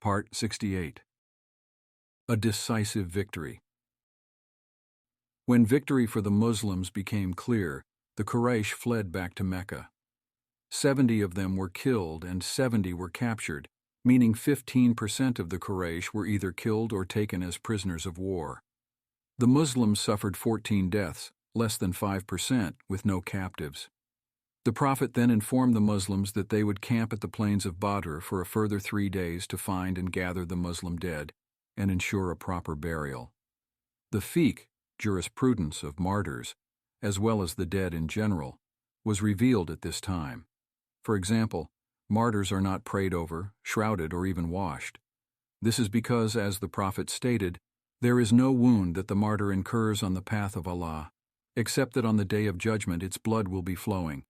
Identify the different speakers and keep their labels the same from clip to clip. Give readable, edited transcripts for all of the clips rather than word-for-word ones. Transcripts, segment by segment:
Speaker 1: Part 68. A decisive victory. When victory for the Muslims became clear, the Quraysh fled back to Mecca. 70 of them were killed and 70 were captured, meaning 15% of the Quraysh were either killed or taken as prisoners of war. The Muslims suffered 14 deaths, less than 5%, with no captives. The Prophet then informed the Muslims that they would camp at the plains of Badr for a further 3 days to find and gather the Muslim dead and ensure a proper burial. The fiqh, jurisprudence of martyrs, as well as the dead in general, was revealed at this time. For example, martyrs are not prayed over, shrouded, or even washed. This is because, as the Prophet stated, there is no wound that the martyr incurs on the path of Allah, except that on the day of judgment its blood will be flowing.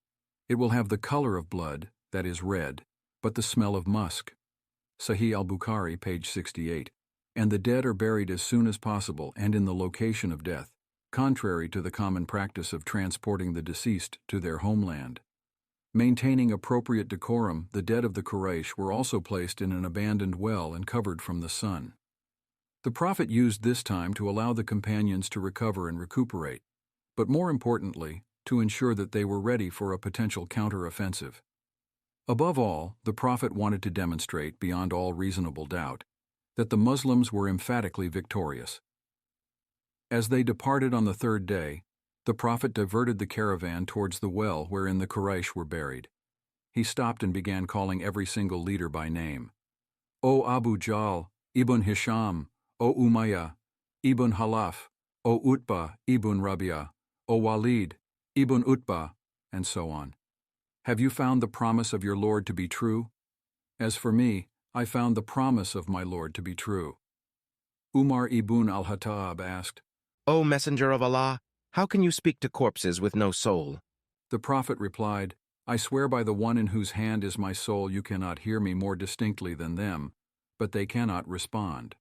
Speaker 1: It will have the color of blood, that is red, but the smell of musk. Sahih al-Bukhari, page 68. And the dead are buried as soon as possible and in the location of death, contrary to the common practice of transporting the deceased to their homeland. Maintaining appropriate decorum, the dead of the Quraysh were also placed in an abandoned well and covered from the sun. The Prophet used this time to allow the companions to recover and recuperate, but more importantly, to ensure that they were ready for a potential counter-offensive. Above all, the Prophet wanted to demonstrate, beyond all reasonable doubt, that the Muslims were emphatically victorious. As they departed on the third day, the Prophet diverted the caravan towards the well wherein the Quraysh were buried. He stopped and began calling every single leader by name. O Abu Jahl, Ibn Hisham, O Umayyah, Ibn Halaf, O Utbah, Ibn Rabi'ah, O Walid, Ibn Utbah, and so on. Have you found the promise of your Lord to be true? As for me, I found the promise of my Lord to be true. Umar ibn al-Hattab asked,
Speaker 2: O Messenger of Allah, how can you speak to corpses with no soul?
Speaker 1: The Prophet replied, I swear by the one in whose hand is my soul, you cannot hear me more distinctly than them, but they cannot respond.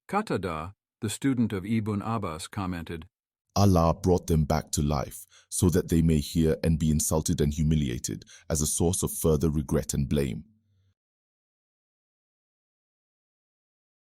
Speaker 1: Qatada, the student of Ibn Abbas, commented,
Speaker 3: Allah brought them back to life so that they may hear and be insulted and humiliated as a source of further regret and blame.